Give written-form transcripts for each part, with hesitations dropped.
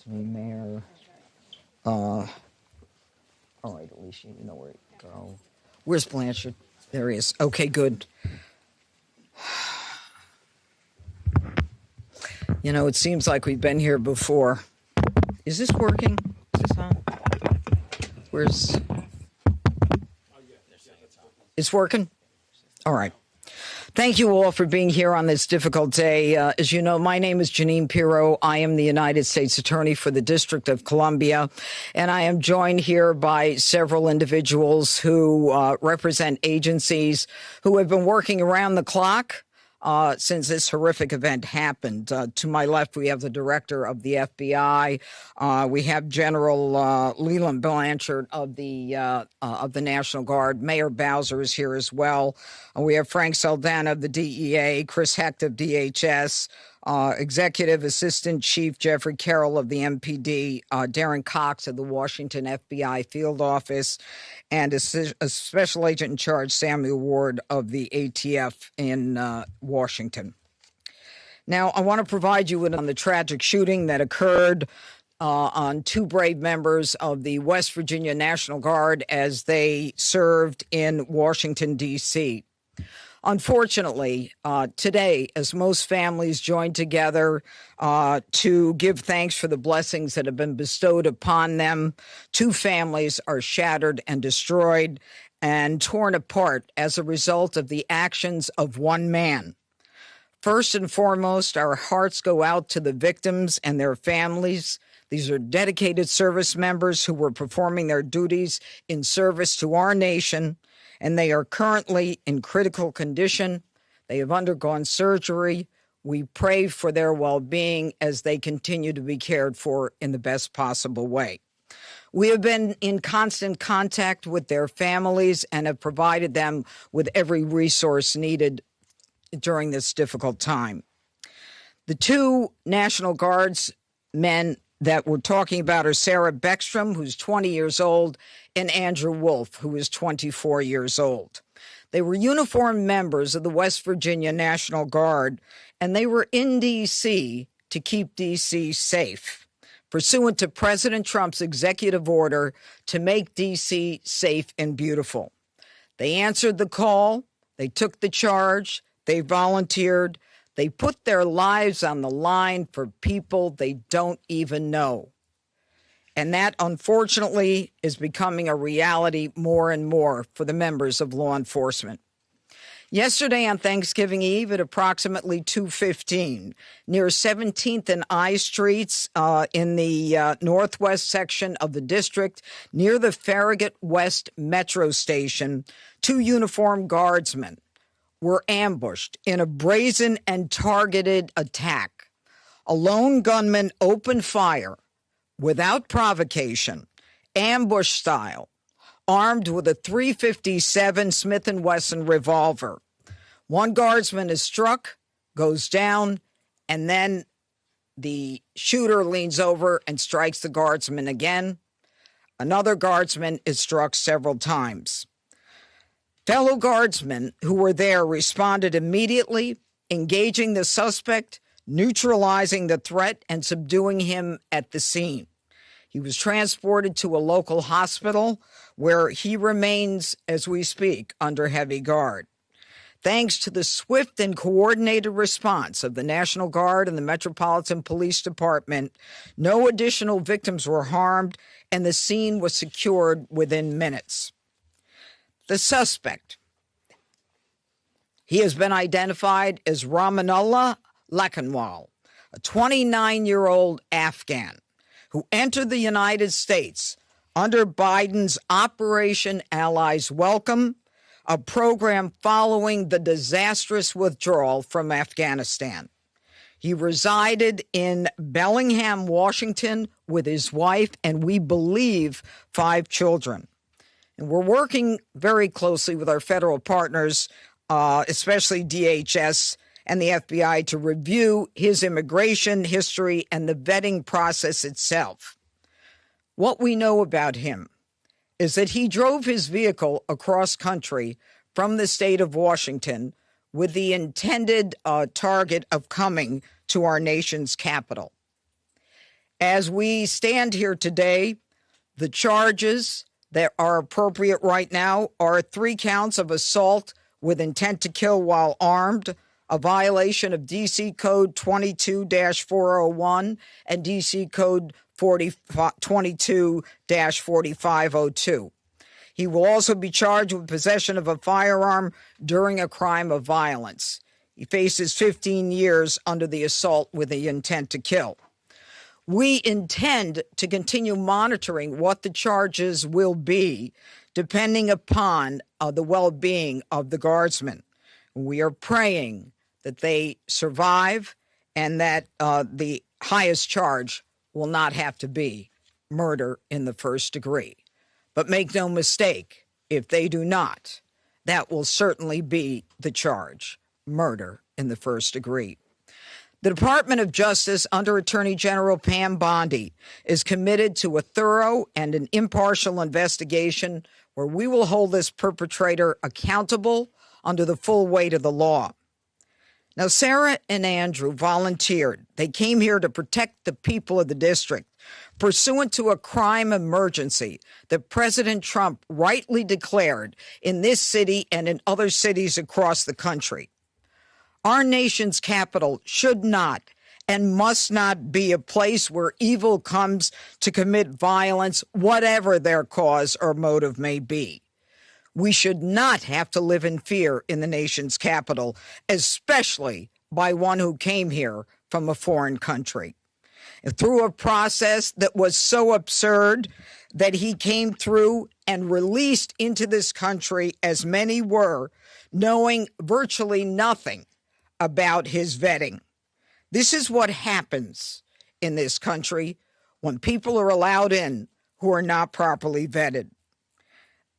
me, Mayor. All right, Alicia, you know where to go. Where's Blanchard? There he is. Okay, good. You know, it seems like we've been here before. Is this working? Is this on? Where's... It's working? All right. Thank you all for being here on this difficult day. As you know, my name is Janine Pirro. I am the United States Attorney for the District of Columbia, and I am joined here by several individuals who represent agencies who have been working around the clock since this horrific event happened. To my left, we have the director of the FBI. We have General Leland Blanchard of the National Guard. Mayor Bowser is here as well. We have Frank Saldana of the DEA, Chris Hecht of DHS, Executive Assistant Chief Jeffrey Carroll of the MPD, Darren Cox of the Washington FBI Field Office, and a Special Agent in Charge, Samuel Ward of the ATF in Washington. Now, I want to provide you with on the tragic shooting that occurred on two brave members of the West Virginia National Guard as they served in Washington, D.C. Unfortunately, today, as most families join together to give thanks for the blessings that have been bestowed upon them, two families are shattered and destroyed and torn apart as a result of the actions of one man. First and foremost, our hearts go out to the victims and their families. These are dedicated service members who were performing their duties in service to our nation, and they are currently in critical condition. They have undergone surgery. We pray for their well-being as they continue to be cared for in the best possible way. We have been in constant contact with their families and have provided them with every resource needed during this difficult time. The two National Guards men that we're talking about are Sarah Beckstrom, who's 20 years old, and Andrew Wolf, who is 24 years old. They were uniformed members of the West Virginia National Guard, and they were in D.C. to keep D.C. safe, pursuant to President Trump's executive order to make D.C. safe and beautiful. They answered the call, they took the charge, they volunteered, they put their lives on the line for people they don't even know. And that, unfortunately, is becoming a reality more and more for the members of law enforcement. Yesterday on Thanksgiving Eve at approximately 2:15, near 17th and I Streets in the northwest section of the district, near the Farragut West Metro Station, two uniformed guardsmen were ambushed in a brazen and targeted attack. A lone gunman opened fire without provocation, ambush style, armed with a .357 Smith & Wesson revolver. One guardsman is struck, goes down, and then the shooter leans over and strikes the guardsman again. Another guardsman is struck several times. Fellow guardsmen who were there responded immediately, engaging the suspect, neutralizing the threat, and subduing him at the scene. He was transported to a local hospital where he remains, as we speak, under heavy guard. Thanks to the swift and coordinated response of the National Guard and the Metropolitan Police Department, no additional victims were harmed, and the scene was secured within minutes. The suspect, he has been identified as Ramanullah Lakhanwal, a 29-year-old Afghan who entered the United States under Biden's Operation Allies Welcome, a program following the disastrous withdrawal from Afghanistan. He resided in Bellingham, Washington, with his wife and, we believe, 5 children. And we're working very closely with our federal partners, especially DHS and the FBI, to review his immigration history and the vetting process itself. What we know about him is that he drove his vehicle across country from the state of Washington with the intended target of coming to our nation's capital. As we stand here today, the charges that are appropriate right now are 3 counts of assault with intent to kill while armed, a violation of D.C. Code 22-401 and D.C. Code 22-4502. He will also be charged with possession of a firearm during a crime of violence. He faces 15 years under the assault with the intent to kill. We intend to continue monitoring what the charges will be, depending upon the well-being of the guardsmen. We are praying that they survive and that the highest charge will not have to be murder in the first degree. But make no mistake, if they do not, that will certainly be the charge, murder in the first degree. The Department of Justice, under Attorney General Pam Bondi, is committed to a thorough and an impartial investigation where we will hold this perpetrator accountable under the full weight of the law. Now, Sarah and Andrew volunteered. They came here to protect the people of the district, pursuant to a crime emergency that President Trump rightly declared in this city and in other cities across the country. Our nation's capital should not and must not be a place where evil comes to commit violence, whatever their cause or motive may be. We should not have to live in fear in the nation's capital, especially by one who came here from a foreign country. And through a process that was so absurd that he came through and released into this country, as many were, knowing virtually nothing about his vetting. This is what happens in this country when people are allowed in who are not properly vetted.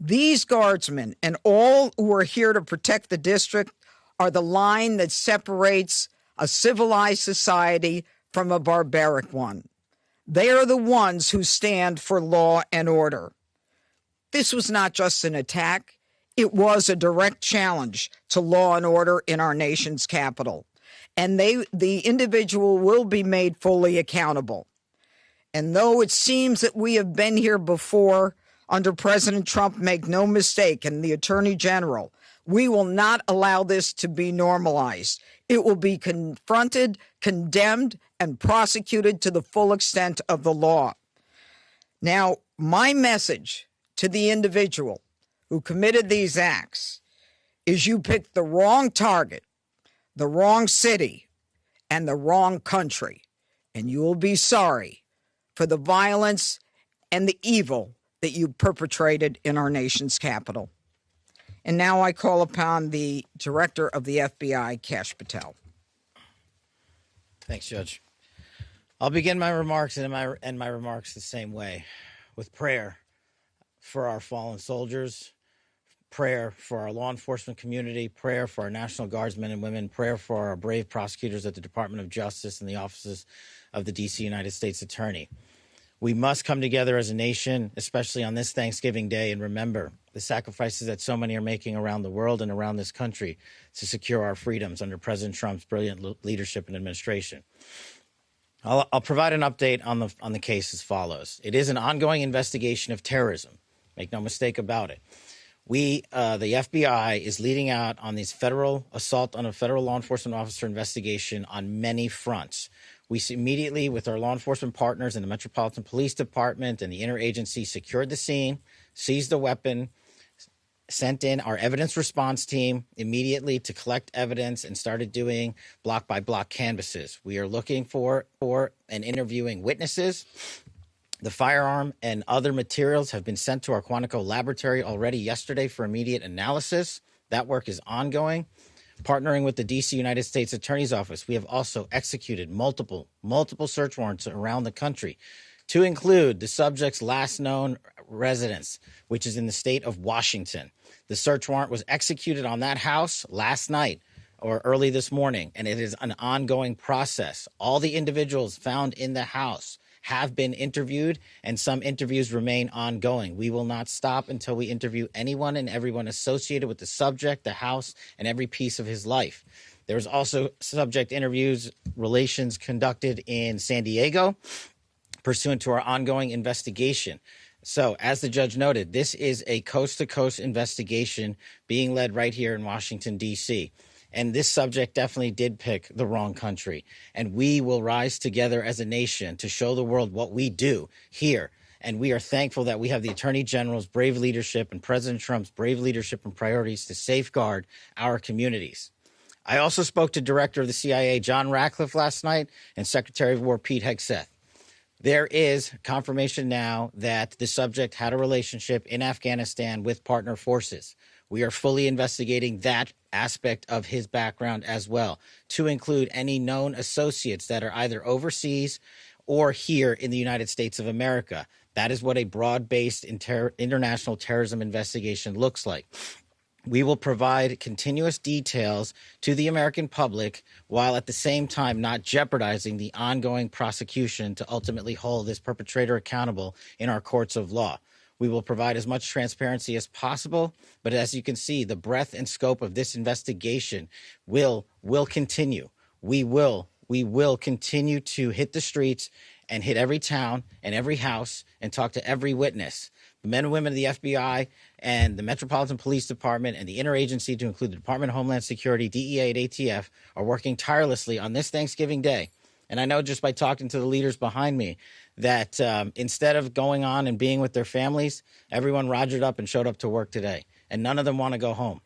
These guardsmen and all who are here to protect the district are the line that separates a civilized society from a barbaric one. They are the ones who stand for law and order. This was not just an attack. It was a direct challenge to law and order in our nation's capital. And the individual will be made fully accountable. And though it seems that we have been here before, under President Trump, make no mistake, and the Attorney General, we will not allow this to be normalized. It will be confronted, condemned, and prosecuted to the full extent of the law. Now, my message to the individual who committed these acts is you picked the wrong target, the wrong city, and the wrong country, and you will be sorry for the violence and the evil that you perpetrated in our nation's capital. And now I call upon the Director of the FBI, Kash Patel. Thanks, Judge. I'll begin my remarks and end my remarks the same way, with prayer for our fallen soldiers, prayer for our law enforcement community, prayer for our National Guardsmen and women, prayer for our brave prosecutors at the Department of Justice and the offices of the D.C. United States Attorney. We must come together as a nation, especially on this Thanksgiving Day, and remember the sacrifices that so many are making around the world and around this country to secure our freedoms under President Trump's brilliant leadership and administration. I'll provide an update on the case as follows. It is an ongoing investigation of terrorism. Make no mistake about it. The FBI is leading out on these federal assault on a federal law enforcement officer investigation on many fronts. We immediately, with our law enforcement partners in the Metropolitan Police Department and the interagency, secured the scene, seized the weapon, sent in our evidence response team immediately to collect evidence, and started doing block-by-block canvasses. We are looking for and interviewing witnesses. The firearm and other materials have been sent to our Quantico laboratory already yesterday for immediate analysis. That work is ongoing. Partnering with the D.C. United States Attorney's Office, we have also executed multiple search warrants around the country, to include the subject's last known residence, which is in the state of Washington. The search warrant was executed on that house last night or early this morning, and it is an ongoing process. All the individuals found in the house have been interviewed, and some interviews remain ongoing. We will not stop until we interview anyone and everyone associated with the subject, the house, and every piece of his life. There's also subject interviews, relations conducted in San Diego, pursuant to our ongoing investigation. So, as the judge noted, this is a coast-to-coast investigation being led right here in Washington, D.C., and this subject definitely did pick the wrong country. And we will rise together as a nation to show the world what we do here. And we are thankful that we have the Attorney General's brave leadership and President Trump's brave leadership and priorities to safeguard our communities. I also spoke to Director of the CIA, John Ratcliffe, last night, and Secretary of War, Pete Hegseth. There is confirmation now that the subject had a relationship in Afghanistan with partner forces. We are fully investigating that aspect of his background as well, to include any known associates that are either overseas or here in the United States of America. That is what a broad-based international terrorism investigation looks like. We will provide continuous details to the American public while at the same time not jeopardizing the ongoing prosecution to ultimately hold this perpetrator accountable in our courts of law. We will provide as much transparency as possible, but as you can see, the breadth and scope of this investigation will continue. We will continue to hit the streets and hit every town and every house and talk to every witness. The men and women of the FBI and the Metropolitan Police Department and the interagency, to include the Department of Homeland Security, DEA, and ATF, are working tirelessly on this Thanksgiving Day. And I know just by talking to the leaders behind me that instead of going on and being with their families, everyone rogered up and showed up to work today. And none of them want to go home.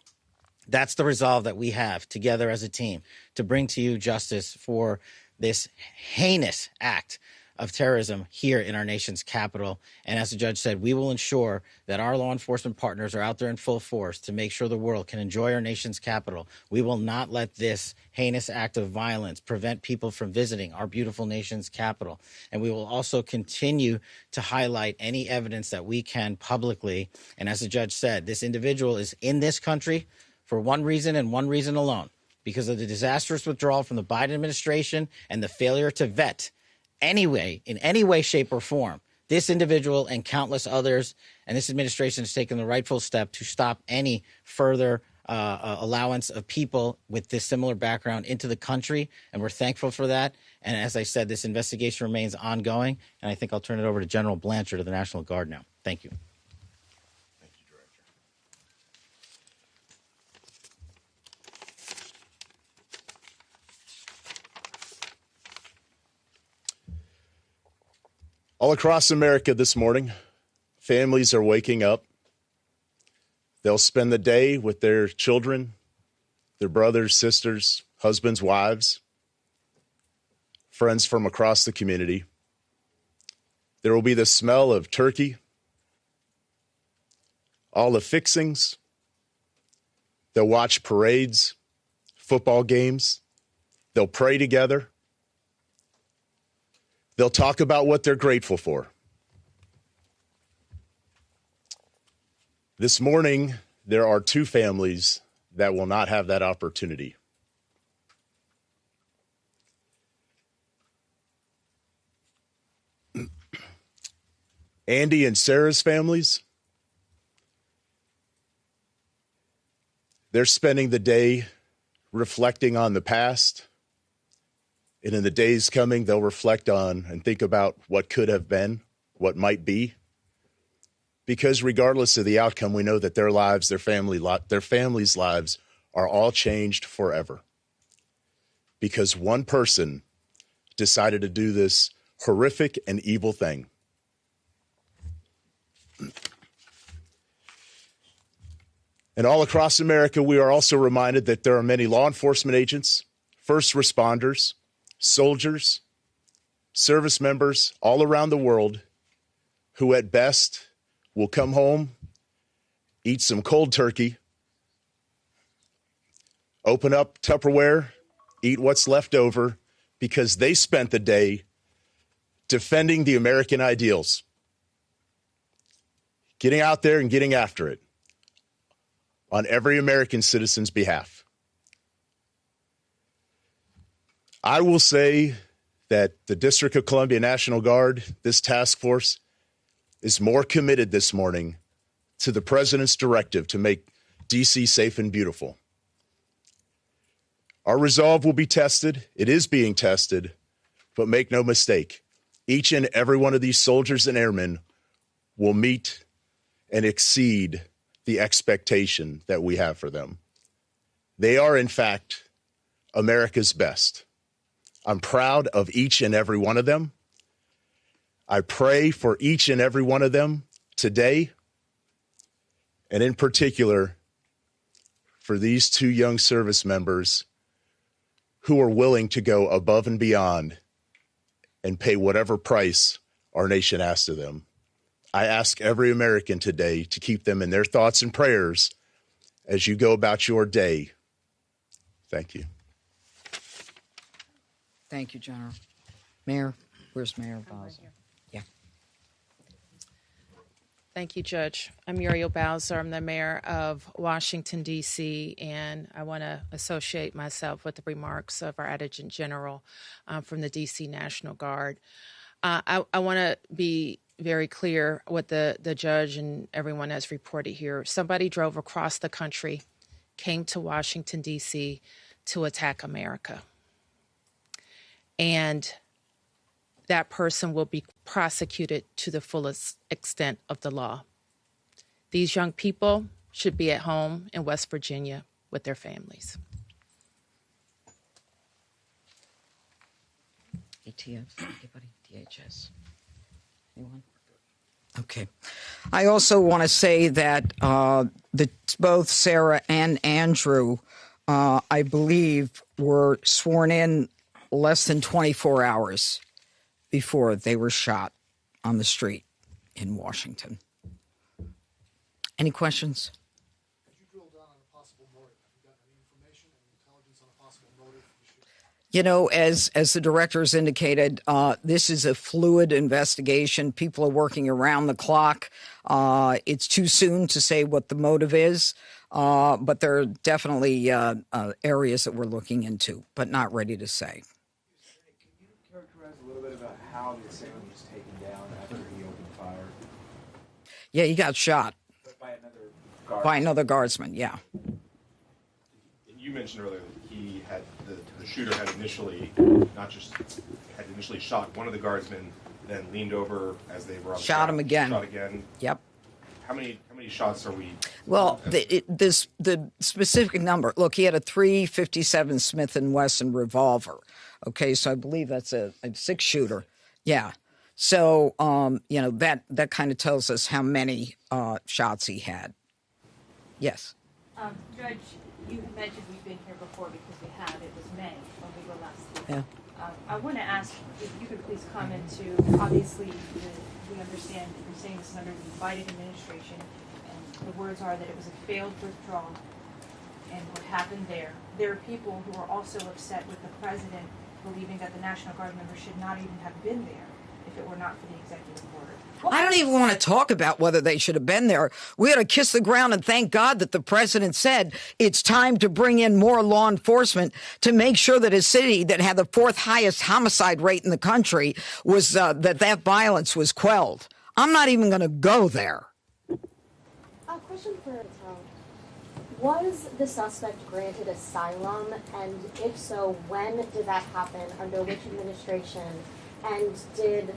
That's the resolve that we have together as a team to bring to you justice for this heinous act of terrorism here in our nation's capital. And as the judge said, we will ensure that our law enforcement partners are out there in full force to make sure the world can enjoy our nation's capital. We will not let this heinous act of violence prevent people from visiting our beautiful nation's capital. And we will also continue to highlight any evidence that we can publicly. And as the judge said, this individual is in this country for one reason and one reason alone, because of the disastrous withdrawal from the Biden administration and the failure to vet anyway, in any way, shape, or form, this individual and countless others, and this administration has taken the rightful step to stop any further allowance of people with this similar background into the country, and we're thankful for that. And as I said, this investigation remains ongoing, and I think I'll turn it over to General Blanchard of the National Guard now. Thank you. Thank you, Director. All across America this morning, families are waking up. They'll spend the day with their children, their brothers, sisters, husbands, wives, friends from across the community. There will be the smell of turkey, all the fixings. They'll watch parades, football games. They'll pray together. They'll talk about what they're grateful for. This morning, there are two families that will not have that opportunity. Andy and Sarah's families, they're spending the day reflecting on the past. And in the days coming, they'll reflect on and think about what could have been, what might be. Because regardless of the outcome, we know that their lives, their families' lives are all changed forever. Because one person decided to do this horrific and evil thing. And all across America, we are also reminded that there are many law enforcement agents, first responders, soldiers, service members all around the world who at best will come home, eat some cold turkey, open up Tupperware, eat what's left over, because they spent the day defending the American ideals, getting out there and getting after it on every American citizen's behalf. I will say that the District of Columbia National Guard, this task force, is more committed this morning to the president's directive to make D.C. safe and beautiful. Our resolve will be tested. It is being tested, but make no mistake, Each and every one of these soldiers and airmen will meet and exceed the expectation that we have for them. They are, in fact, America's best. I'm proud of each and every one of them. I pray for each and every one of them today, and in particular, for these two young service members who are willing to go above and beyond and pay whatever price our nation asks of them. I ask every American today to keep them in their thoughts and prayers as you go about your day. Thank you. Thank you, General. Mayor, where's Mayor Bowser? Yeah. Thank you, Judge. I'm Muriel Bowser. I'm the mayor of Washington, D.C., and I want to associate myself with the remarks of our Adjutant General from the D.C. National Guard. I want to be very clear what the judge and everyone has reported here. Somebody drove across the country, came to Washington, D.C. to attack America. And that person will be prosecuted to the fullest extent of the law. These young people should be at home in West Virginia with their families. ATF, anybody? DHS? Anyone? Okay. I also want to say that both Sarah and Andrew, I believe, were sworn in less than 24 hours before they were shot on the street in Washington. Any questions? Could you drill down on a possible motive? Have you gotten any information, any intelligence on a possible motive? You know, as the directors indicated, this is a fluid investigation. People are working around the clock. It's too soon to say what the motive is, but there are definitely areas that we're looking into, but not ready to say. Can you characterize a little bit about how the assailant was taken down after he opened fire? Yeah, he got shot By another guard? by another guardsman, yeah. You mentioned earlier that he had the shooter had initially shot one of the guardsmen, then leaned over as they were on the Shot ground, him again. Shot again. Yep. How many shots are we? Well, the specific number. Look, he had a .357 Smith & Wesson revolver. Okay, so I believe that's a six-shooter. Yeah. So you know, that kind of tells us how many shots he had. Yes. Judge, you had mentioned we've been here before because we have. It was May when we were last here. Yeah. I want to ask if you could please comment to, obviously, we understand that you're saying this is under the Biden administration, and the words are that it was a failed withdrawal, and what happened there. There are people who are also upset with the president believing that the National Guard members should not even have been there if it were not for the executive order. I don't even want to talk about whether they should have been there. We ought to kiss the ground and thank God that the president said it's time to bring in more law enforcement to make sure that a city that had the fourth highest homicide rate in the country was that violence was quelled. I'm not even going to go there. A question for Patel. Was the suspect granted asylum, and if so, when did that happen, under which administration, and did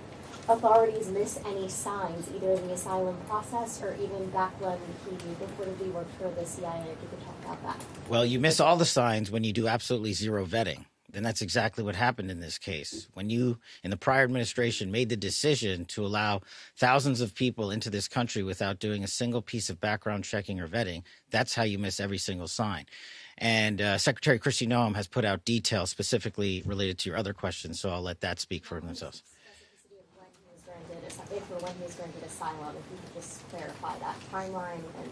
authorities miss any signs, either in the asylum process or even back when he reportedly worked for the CIA? If you could talk about that. Well, you miss all the signs when you do absolutely zero vetting. And that's exactly what happened in this case. When you, in the prior administration, made the decision to allow thousands of people into this country without doing a single piece of background checking or vetting, that's how you miss every single sign. And Secretary Kristi Noem has put out details specifically related to your other questions, so I'll let that speak for themselves. If or when he was granted asylum, if you could just clarify that timeline. And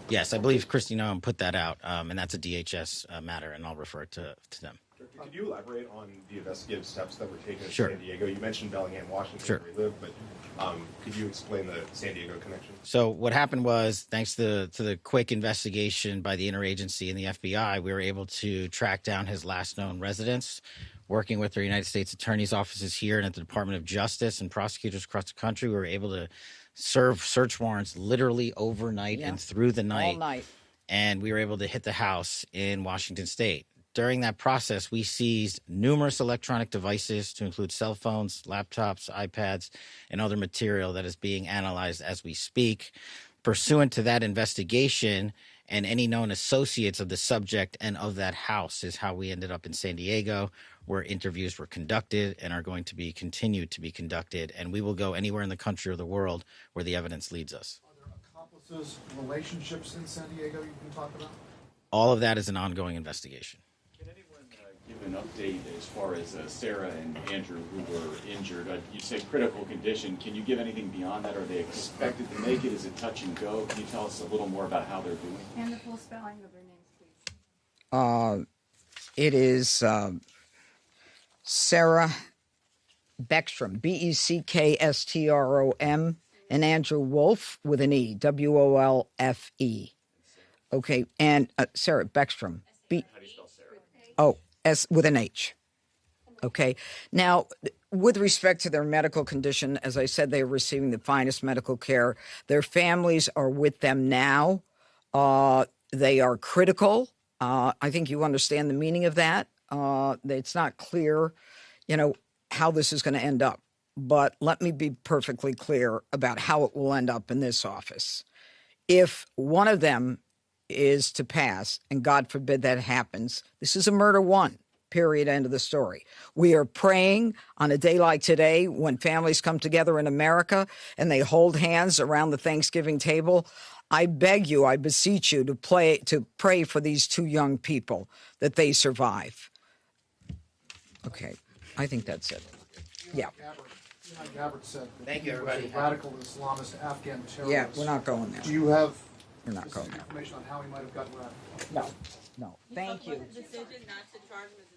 Yes, I believe Kristi Noem put that out, and that's a DHS matter, and I'll refer it to them. Could you elaborate on the investigative steps that were taken in Sure. San Diego? You mentioned Bellingham, Washington, Sure. where we live, but could you explain the San Diego connection? So what happened was, thanks to the quick investigation by the interagency and the FBI, we were able to track down his last known residence, working with the United States Attorney's offices here and at the Department of Justice and prosecutors across the country. We were able to serve search warrants literally overnight and through the night. All night. And we were able to hit the house in Washington State. During that process, we seized numerous electronic devices to include cell phones, laptops, iPads, and other material that is being analyzed as we speak. Pursuant to that investigation and any known associates of the subject and of that house is how we ended up in San Diego, where interviews were conducted and are going to be continued to be conducted. And we will go anywhere in the country or the world where the evidence leads us. Are there accomplices, relationships in San Diego you can talk about? All of that is an ongoing investigation. Can anyone give an update as far as Sarah and Andrew who were injured? You say critical condition. Can you give anything beyond that? Are they expected to make it? Is it touch and go? Can you tell us a little more about how they're doing? And the full spelling of their names, please. It is Sarah Beckstrom, Beckstrom, and Andrew Wolfe with an E, Wolfe. Okay, and Sarah Beckstrom. How do you spell Sarah? Oh, S with an H. Okay. Now, with respect to their medical condition, as I said, they are receiving the finest medical care. Their families are with them now. They are critical. I think you understand the meaning of that. It's not clear, how this is going to end up. But let me be perfectly clear about how it will end up in this office. If one of them is to pass, and God forbid that happens, this is a murder one, period, end of the story. We are praying on a day like today when families come together in America and they hold hands around the Thanksgiving table. I beg you, I beseech you to pray for these two young people that they survive. Okay, I think that's it. Yeah. Gabbard said that Thank he you, was everybody. a radical Islamist Afghan terrorist. Yeah, we're not going there. Do you have We're not going specific there. information on how he might have gotten radical? No. Thank you. Decision not to charge him as a